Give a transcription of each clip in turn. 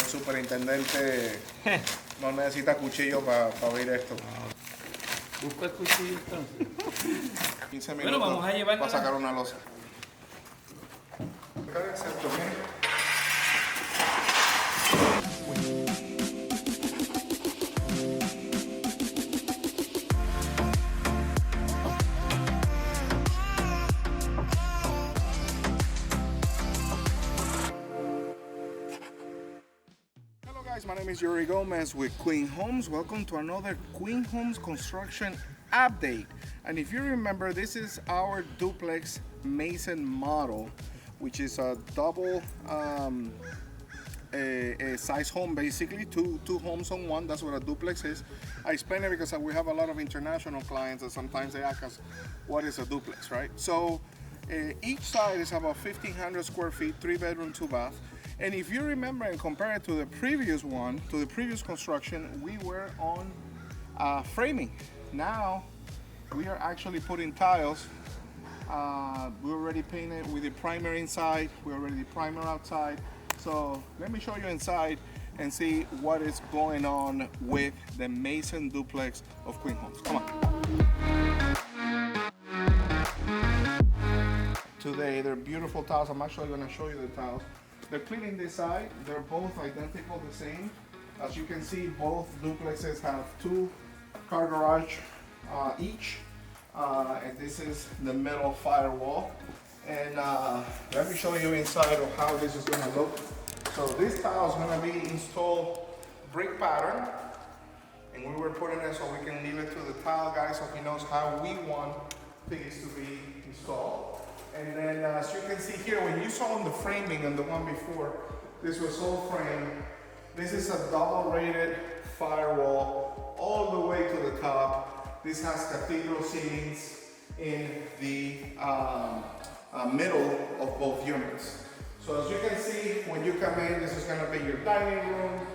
superintendente no necesita cuchillo para abrir esto. Busca el cuchillo entonces. 15 Bueno, minutos vamos a llevarla. para sacar una losa. Hello guys, my name is Yuri Gomez with Queen Homes. Welcome to another Queen Homes construction update. And if you remember, this is our duplex Maison model, which is a double a size home, basically two homes on one. That's what a duplex is. I explain it because we have a lot of international clients and sometimes they ask us what is a duplex, right? So each side is about 1,500 square feet, 3-bedroom, 2-bath. And if you remember and compare it to the previous one, to the previous construction, we were on framing. Now we are actually putting tiles. We already painted with the primer inside, we already the primer outside. So let me show you inside and see what is going on with the Maison duplex of Queen Homes. Come on. Today they're beautiful tiles. I'm actually going to show you the tiles. They're cleaning this side. They're both identical, the same. As you can see, both duplexes have 2 car garage each. And this is the metal firewall. And let me show you inside of how this is going to look. So this tile is going to be installed brick pattern. And we were putting it so we can leave it to the tile guy so he knows how we want things to be installed. And then as you can see here, when you saw on the framing and the one before, this was all framed. This is a double rated firewall all the way to the top. This has cathedral ceilings in the middle of both units. So as you can see, when you come in, this is going to be your dining room,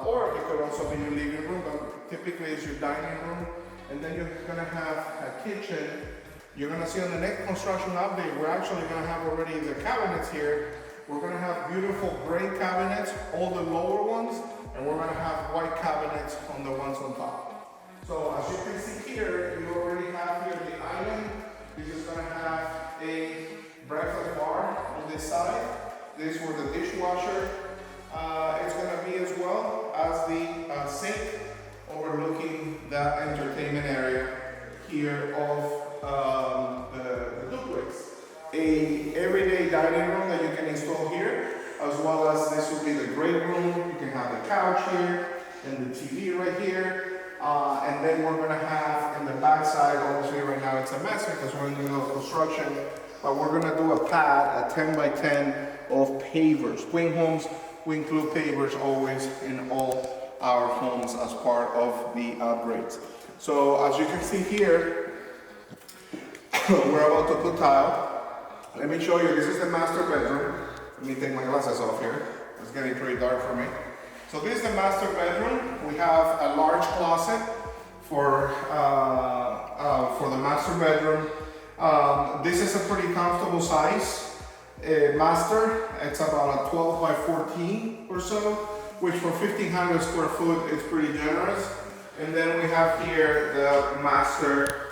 or it could also be your living room, but typically it's your dining room. And then you're going to have a kitchen. You're going to see on the next construction update, we're actually going to have already the cabinets here. We're going to have beautiful gray cabinets, all the lower ones, and we're going to have white cabinets on the ones on top. So as you can see here, you already have here the island. This is going to have a breakfast bar on this side. This is where the dishwasher is going to be, as well as the sink overlooking the entertainment area here of the duplex. A everyday dining room that you can install here, as well as this will be the great room. You can have the couch here and the TV right here. And then we're gonna have in the back side, obviously right now it's a mess because we're in the middle of construction, but we're gonna do a pad, a 10 by 10 of pavers. Queen Homes, we include pavers always in all our homes as part of the upgrades. So as you can see here, we're about to put tile. Let me show you, this is the master bedroom. Let me take my glasses off here. It's getting pretty dark for me. So this is the master bedroom. We have a large closet for the master bedroom. This is a pretty comfortable size master. It's about a 12 by 14 or so, which for 1,500 square foot is pretty generous. And then we have here the master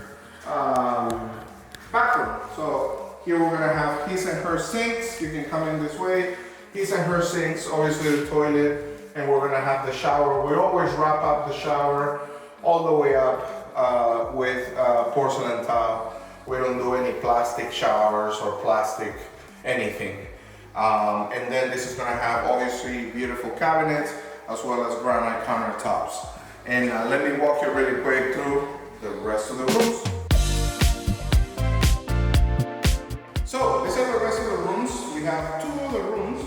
bathroom. So here we're gonna have his and her sinks. You can come in this way. His and her sinks, obviously the toilet, and we're gonna have the shower. We always wrap up the shower all the way up with porcelain tile. We don't do any plastic showers or plastic anything. And then this is gonna have obviously beautiful cabinets as well as granite countertops. And let me walk you really quick through the rest of the rooms. So these are the rest of the rooms. We have 2 other rooms,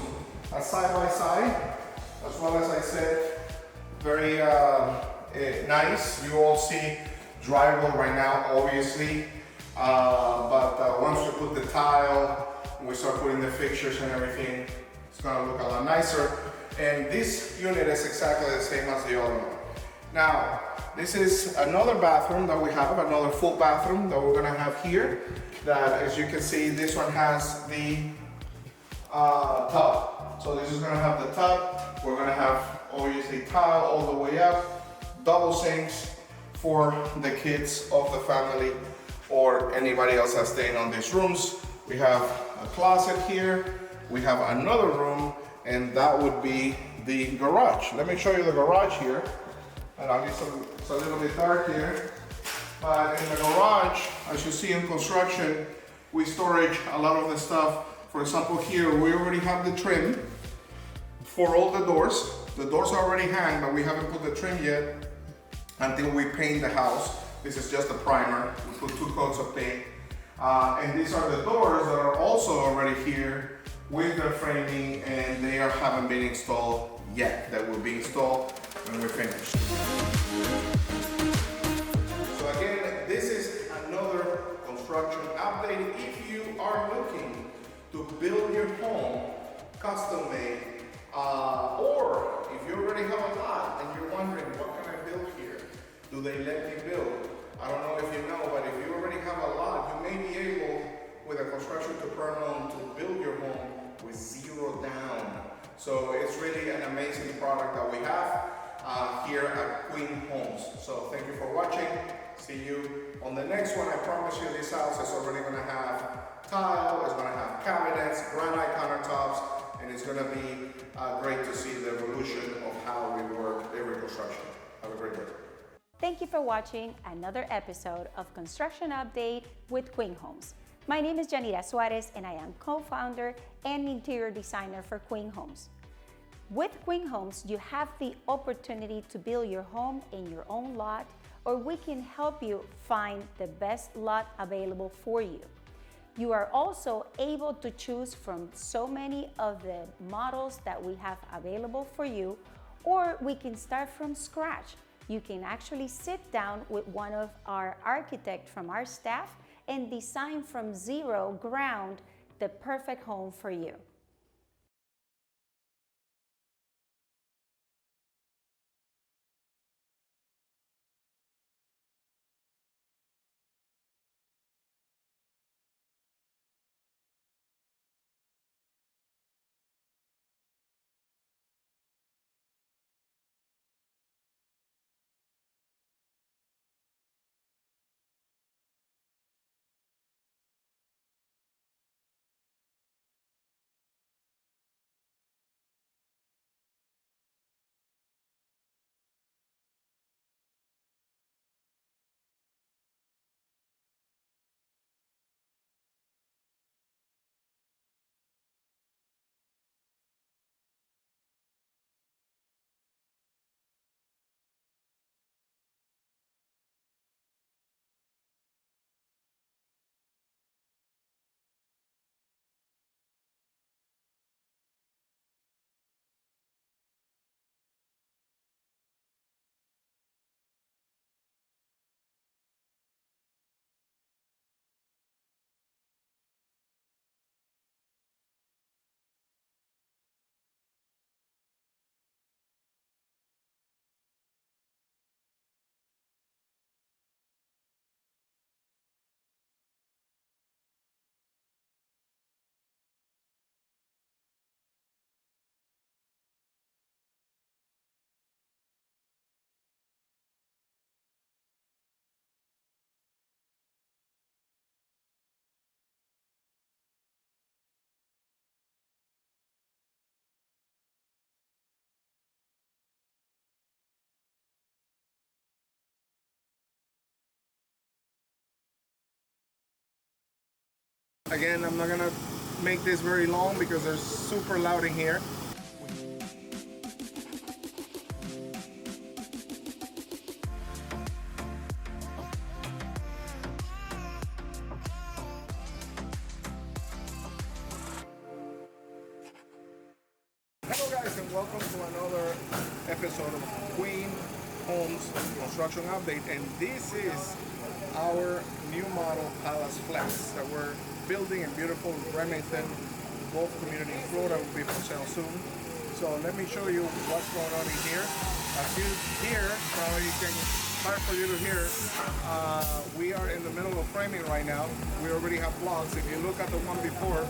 side by side, as well as I said, very nice. You all see drywall right now, obviously, but once we put the tile, we start putting the fixtures and everything, it's gonna look a lot nicer. And this unit is exactly the same as the other one. Now, this is another bathroom that we have, another full bathroom that we're gonna have here. That, as you can see, this one has the tub. So this is gonna have the tub. We're gonna have obviously tile all the way up, double sinks for the kids of the family or anybody else that's staying on these rooms. We have a closet here. We have another room, and that would be the garage. Let me show you the garage here. And obviously it's a little bit dark here. But in the garage, as you see in construction, we storage a lot of the stuff. For example, here we already have the trim for all the doors. The doors are already hung, but we haven't put the trim yet until we paint the house. This is just a primer. We put 2 coats of paint. And these are the doors that are also already here with their framing, and they haven't been installed yet. That will be installed when we're finished. So again, this is another construction update. If you are looking to build your home custom made, or if you already have a lot and you're wondering, what can I build here? Do they let me build? I don't know if you know, but if you already have a lot, you may be able, with a construction to perm loan, to build your home with 0 down. So it's really an amazing product that we have here at Queen Homes. So thank you for watching. See you on the next one. I promise you this house is already gonna have tile, it's gonna have cabinets, granite countertops, and it's gonna be great to see the evolution of how we work every construction. Have a great day. Thank you for watching another episode of Construction Update with Queen Homes. My name is Yanira SI, and I am co-founder and interior designer for Queen Homes. With Queen Homes, you have the opportunity to build your home in your own lot, or we can help you find the best lot available for you. You are also able to choose from so many of the models that we have available for you, or we can start from scratch. You can actually sit down with one of our architects from our staff and design from zero ground the perfect home for you. Again, I'm not gonna make this very long because they're super loud in here. Hello guys, and welcome to another episode of Queen Homes Construction Update, and this is our new model Palace Flex that we're building in beautiful Remington Golf Community in Florida. Will be for sale soon. So let me show you what's going on in here. As you hear, probably you can hard for you to hear. We are in the middle of framing right now. We already have blocks. If you look at the one before,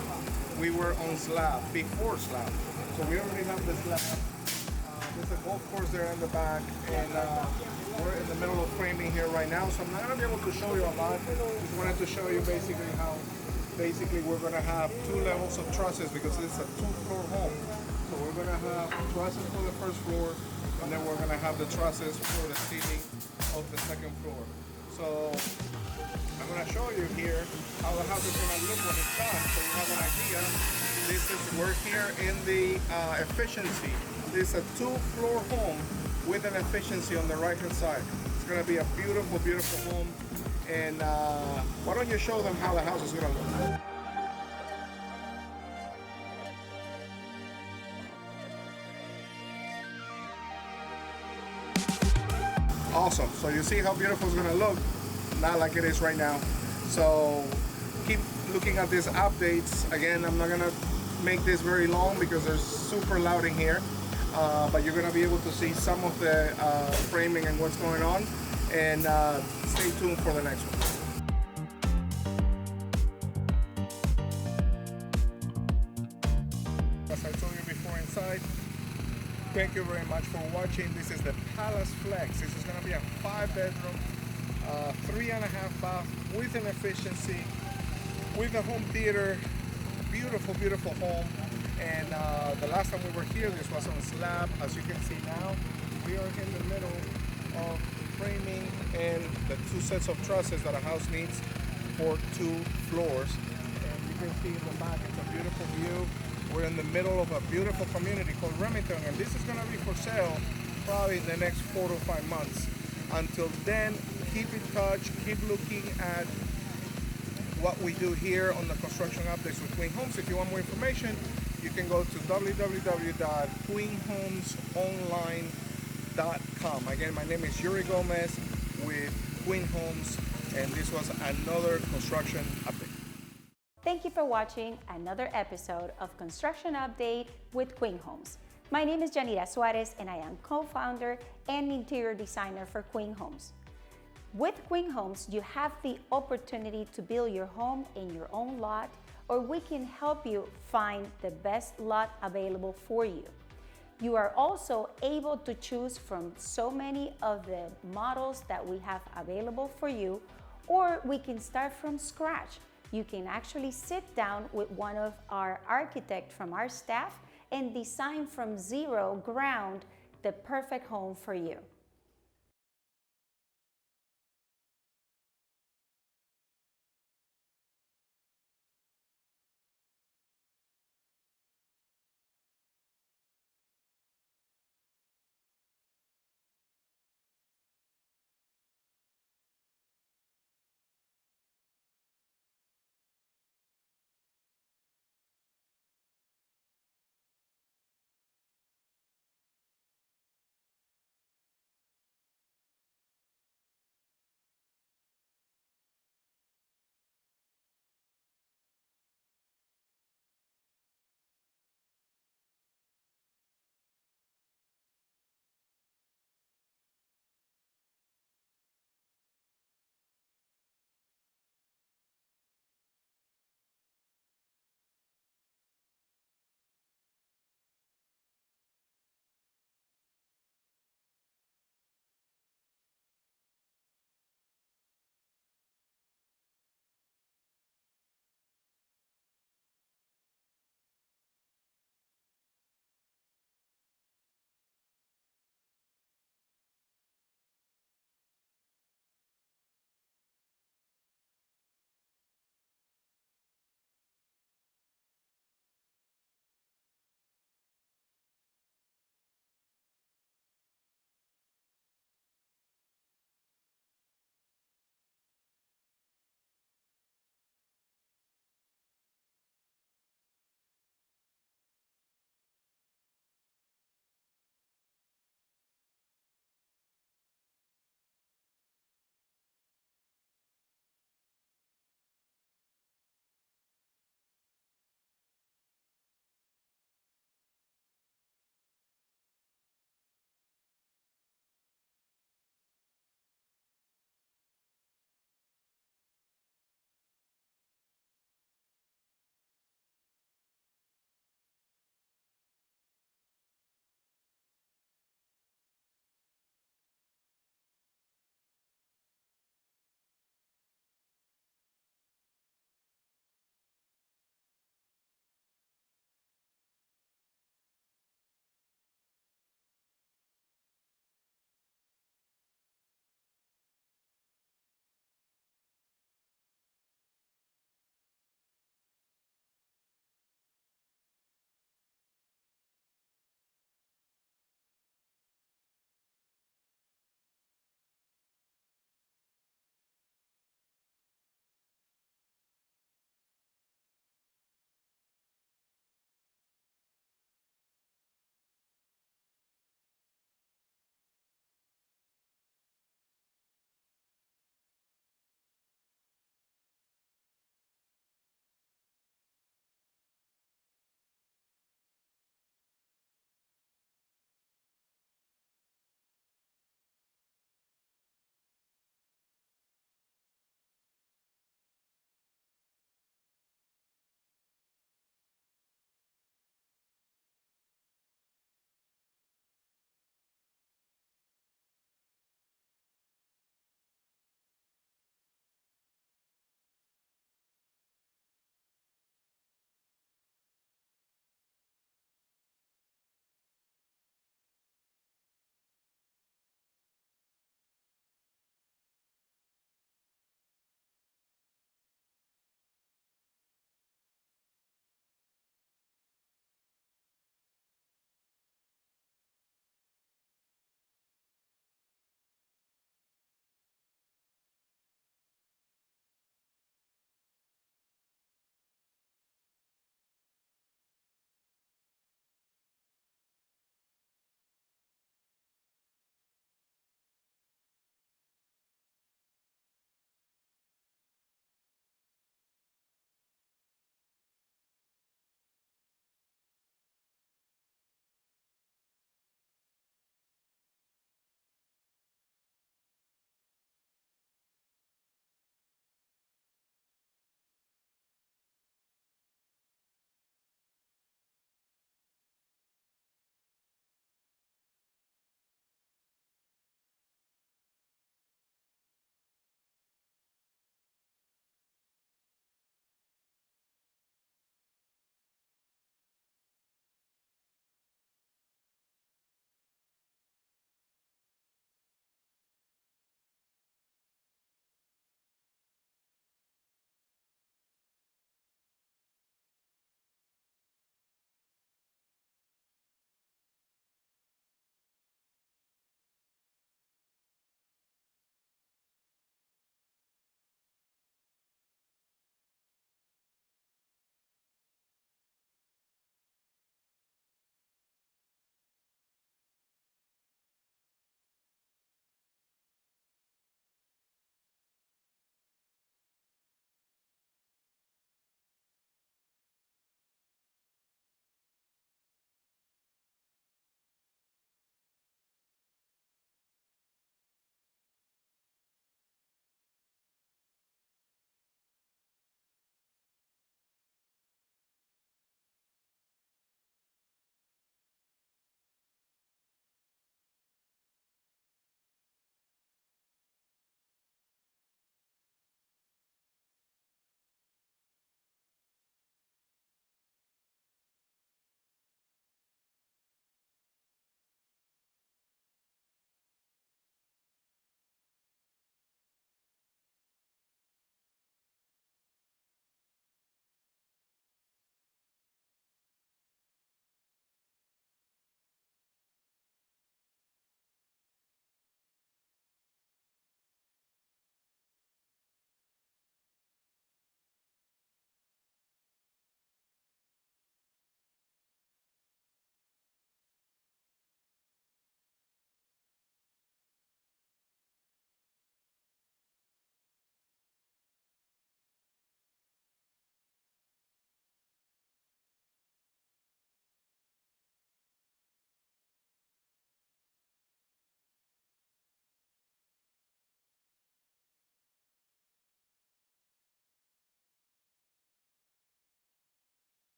we were on slab, before slab. So we already have the slab. There's a golf course there in the back, and we're in the middle of framing here right now. So I'm not gonna be able to show you a lot. Just wanted to show you basically how we're gonna have 2 levels of trusses because it's a 2-floor home. So we're gonna have trusses for the first floor, and then we're gonna have the trusses for the ceiling of the second floor. So I'm gonna show you here how the house is gonna look when it's done, so you have an idea. We're here in the efficiency. This is a 2-floor home with an efficiency on the right hand side. It's gonna be a beautiful, beautiful home. And why don't you show them how the house is gonna look? Awesome. So you see how beautiful it's gonna look, not like it is right now. So keep looking at these updates. Again, I'm not gonna make this very long because they're super loud in here, but you're gonna be able to see some of the framing and what's going on, and stay tuned for the next one. As I told you before inside, thank you very much for watching. This is the Palace Flex. This is going to be a 5-bedroom, 3.5 bath with an efficiency, with a home theater. Beautiful, beautiful home. And the last time we were here, this was on slab. As you can see now, we are in the middle of framing and the 2 sets of trusses that a house needs for 2 floors. And you can see in the back, it's a beautiful view. We're in the middle of a beautiful community called Remington, and this is going to be for sale probably in the next 4 to 5 months. Until then, keep in touch, keep looking at what we do here on the construction updates with Queen Homes. If you want more information, you can go to www.queenhomesonline.com. Again, my name is Yuri Gomez with Queen Homes, and this was another construction update. Thank you for watching another episode of Construction Update with Queen Homes. My name is Yanira SI, and I am co-founder and interior designer for Queen Homes. With Queen Homes, you have the opportunity to build your home in your own lot, or we can help you find the best lot available for you. You are also able to choose from so many of the models that we have available for you, or we can start from scratch. You can actually sit down with one of our architects from our staff and design from zero ground the perfect home for you.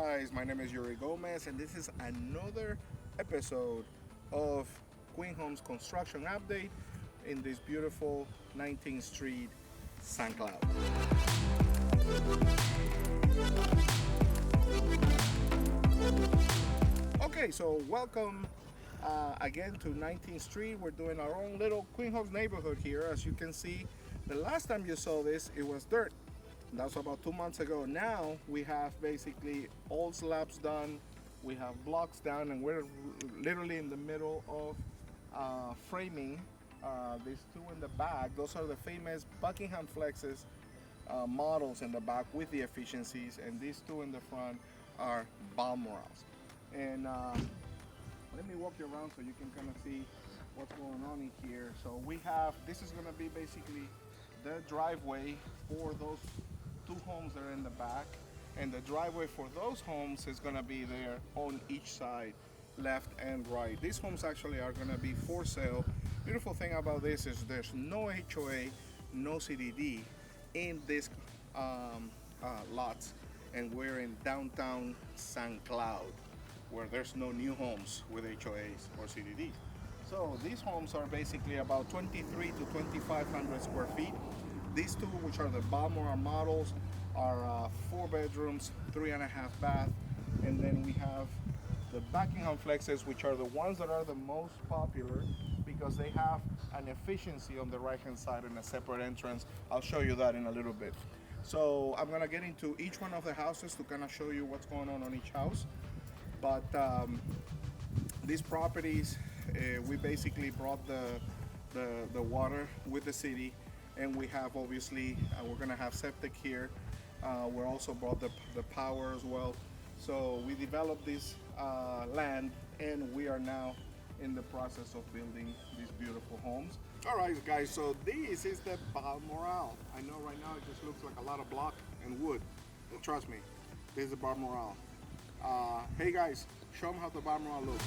guys? My name is Yuri Gomez and this is another episode of Queen Homes Construction Update in this beautiful 19th Street, St. Cloud. Okay, so welcome again to 19th Street. We're doing our own little Queen Homes neighborhood here. As you can see, the last time you saw this, it was dirt. That was about 2 months ago. Now we have basically all slabs done. We have blocks down, and we're literally in the middle of framing these two in the back. Those are the famous Buckingham Flexes models in the back with the efficiencies, and these two in the front are Balmorals. And let me walk you around so you can kind of see what's going on in here. So we have, this is going to be basically the driveway for those two homes that are in the back, and the driveway for those homes is going to be there on each side, left and right. These homes actually are going to be for sale. Beautiful thing about this is there's no HOA, no CDD in this lots, and we're in downtown St. Cloud, where there's no new homes with HOAs or CDDs. So these homes are basically about 23 to 2,500 square feet. These two, which are the Balmoral models, are 4 bedrooms, 3.5 bath. And then we have the Buckingham Flexes, which are the ones that are the most popular because they have an efficiency on the right-hand side and a separate entrance. I'll show you that in a little bit. So I'm gonna get into each one of the houses to kind of show you what's going on each house. But these properties, we basically brought the water with the city, and we have obviously we're gonna have septic here. We also brought the power as well. So we developed this land, and we are now in the process of building these beautiful homes. All right, guys. So this is the Balmoral. I know right now it just looks like a lot of block and wood, but trust me, this is the Balmoral. Hey guys, show them how the Balmoral looks.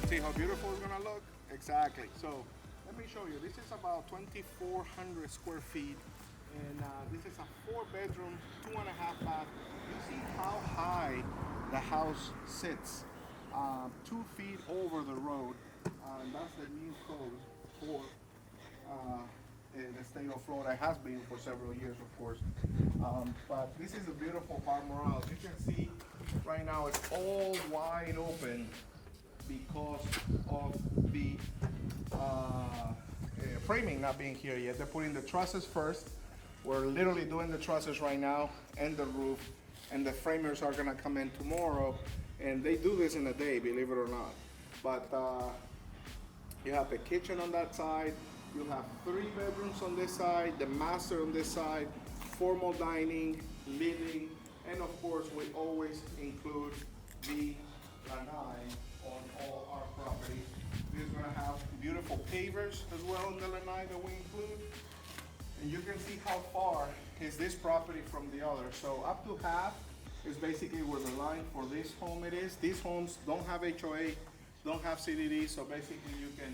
See how beautiful it's gonna look? Exactly. So let me show you. This is about 2,400 square feet, and this is a 4 bedroom, 2.5 bath. You see how high the house sits, 2 feet over the road, and that's the new code for the state of Florida. It has been for several years, of course. But this is a beautiful Balmoral. As you can see right now, it's all wide open because of the framing not being here yet. They're putting the trusses first. We're literally doing the trusses right now and the roof, and the framers are gonna come in tomorrow, and they do this in a day, believe it or not. But you have the kitchen on that side. You have 3 bedrooms on this side, the master on this side, formal dining, living, and of course we always include the lanai on all our properties. We're gonna have beautiful pavers as well in the lanai that we include. And you can see how far is this property from the other. So up to half is basically where the line for this home it is. These homes don't have HOA, don't have CDD, so basically you can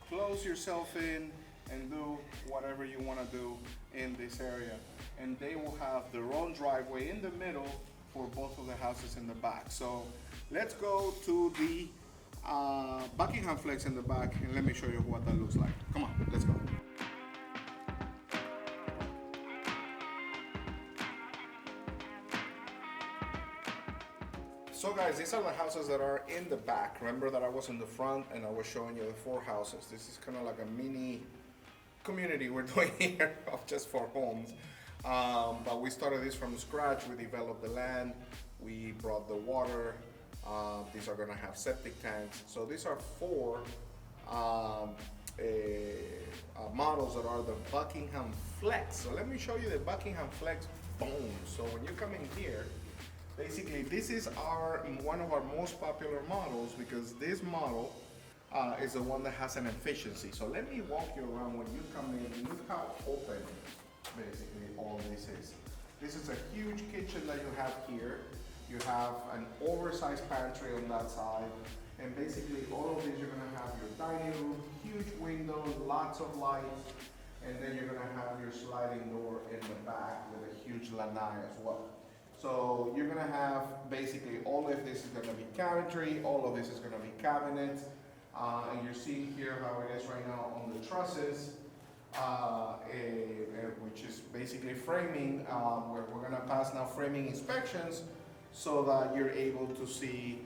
close yourself in and do whatever you want to do in this area. And they will have their own driveway in the middle for both of the houses in the back. So let's go to the Buckingham Flex in the back, and let me show you what that looks like. Come on, let's go. So guys, these are the houses that are in the back. Remember that I was in the front and I was showing you the 4 houses. This is kind of like a mini community we're doing here of just 4 homes. But we started this from scratch. We developed the land, we brought the water. These are gonna have septic tanks. So these are 4 models that are the Buckingham Flex. So let me show you the Buckingham Flex Boom. So when you come in here, basically this is one of our most popular models, because this model is the one that has an efficiency. So let me walk you around. When you come in, look how open basically all this is. This is a huge kitchen that you have here. You have an oversized pantry on that side, and basically all of these, you're gonna have your dining room, huge windows, lots of lights. And then you're gonna have your sliding door in the back with a huge lanai as well. So you're gonna have basically all of this is gonna be cabinetry, all of this is gonna be cabinets. And you're seeing here how it is right now on the trusses, which is basically framing, where we're gonna pass now framing inspections so that you're able to see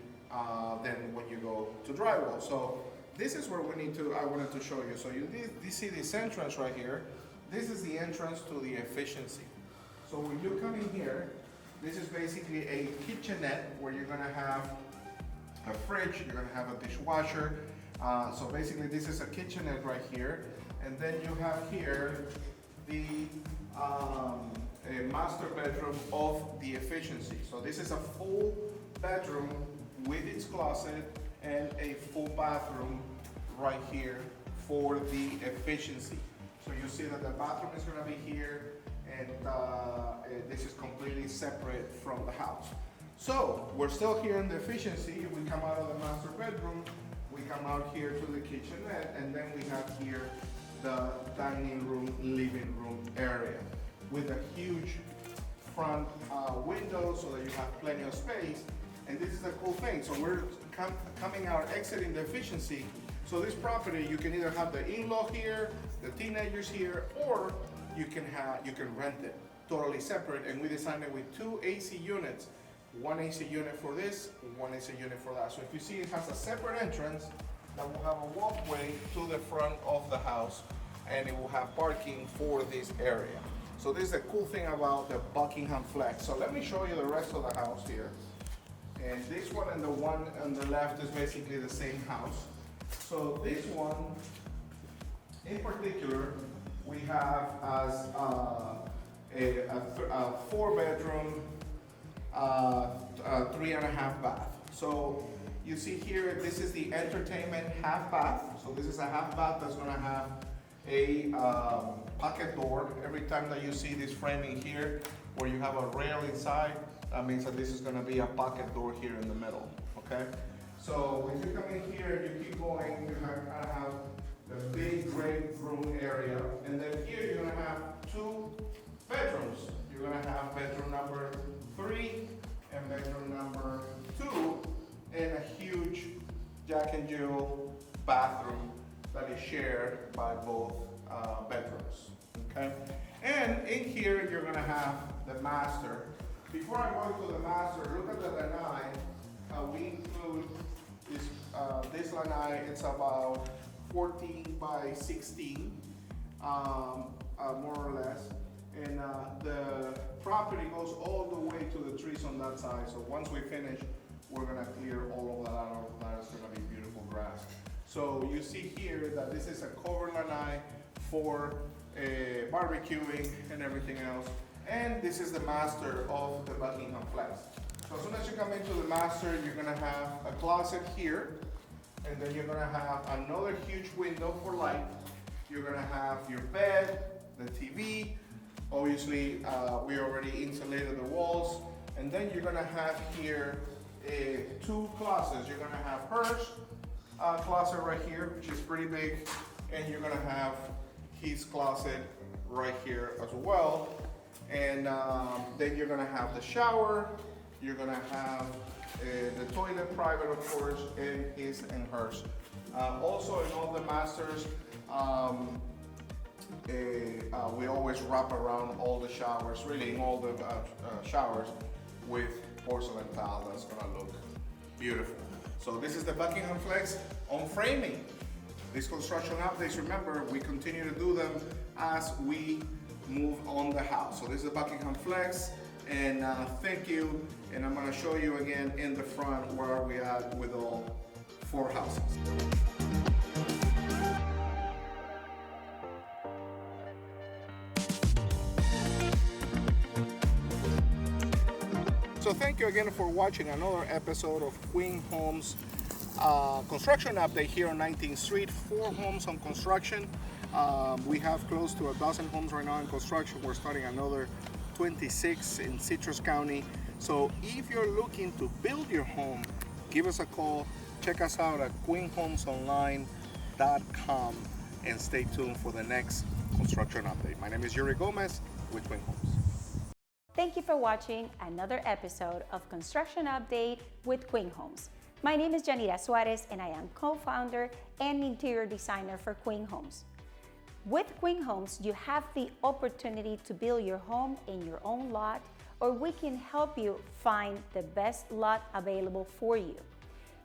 then when you go to drywall. So this is where I wanted to show you. So you see this entrance right here. This is the entrance to the efficiency. So when you come in here, this is basically a kitchenette where you're gonna have a fridge, you're gonna have a dishwasher. So basically this is a kitchenette right here. And then you have here the a master bedroom of the efficiency. So this is a full bedroom with its closet and a full bathroom right here for the efficiency. So you see that the bathroom is gonna be here, and this is completely separate from the house. So we're still here in the efficiency. We come out of the master bedroom, we come out here to the kitchenette, and then we have here the dining room, living room area with a huge front window so that you have plenty of space. And this is the cool thing. So we're coming out, exiting the efficiency. So this property, you can either have the in-law here, the teenagers here, or you can rent it totally separate. And we designed it with 2 AC units. One AC unit for this, one AC unit for that. So if you see, it has a separate entrance that will have a walkway to the front of the house, and it will have parking for this area. So this is the cool thing about the Buckingham Flex. So let me show you the rest of the house here. And this one and the one on the left is basically the same house. So this one, in particular, we have as a 4-bedroom, 3.5 bath. So you see here, this is the entertainment half bath. So this is a half bath that's gonna have a pocket door. Every time that you see this framing here, where you have a rail inside, that means that this is gonna be a pocket door here in the middle, okay? So when you come in here, you keep going, you're gonna have the big great room area. And then here you're gonna have 2 bedrooms. You're gonna have bedroom number 3 and bedroom number 2, and a huge Jack and Jill bathroom that is shared by both bedrooms, okay? And in here, you're gonna have the master. Before I go to the master, look at the lanai. We include this lanai, it's about 14 by 16, more or less. And the property goes all the way to the trees on that side. So once we finish, we're gonna clear all of that out. That's gonna be beautiful grass. So you see here that this is a cover lanai for barbecuing and everything else. And this is the master of the Buckingham Flex. So as soon as you come into the master, you're gonna have a closet here, and then you're gonna have another huge window for light. You're gonna have your bed, the TV. Obviously, we already insulated the walls. And then you're gonna have here 2 closets. You're gonna have hers closet right here, which is pretty big. And you're gonna have his closet right here as well. And then you're gonna have the shower. You're gonna have the toilet private, of course, and his and hers. Also in all the masters, we always wrap around all the showers, really in all the showers, with porcelain tile. That's gonna look beautiful. So this is the Buckingham Flex on framing. These construction updates, remember, we continue to do them as we move on the house. So this is the Buckingham Flex, and thank you. And I'm gonna show you again in the front where are we at with all 4 houses. So thank you again for watching another episode of Queen Homes construction update here on 19th Street. 4 homes on construction. We have close to 1,000 homes right now in construction. We're starting another 26 in Citrus County. So if you're looking to build your home, give us a call. Check us out at queenhomesonline.com and stay tuned for the next Construction Update. My name is Yuri Gomez with Queen Homes. Thank you for watching another episode of Construction Update with Queen Homes. My name is Yanira Suarez and I am co-founder and interior designer for Queen Homes. With Queen Homes, you have the opportunity to build your home in your own lot, or we can help you find the best lot available for you.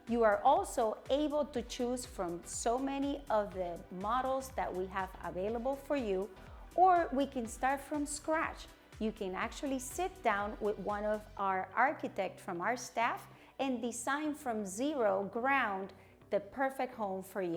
You are also able to choose from so many of the models that we have available for you, or we can start from scratch. You can actually sit down with one of our architects from our staff and design from zero ground the perfect home for you.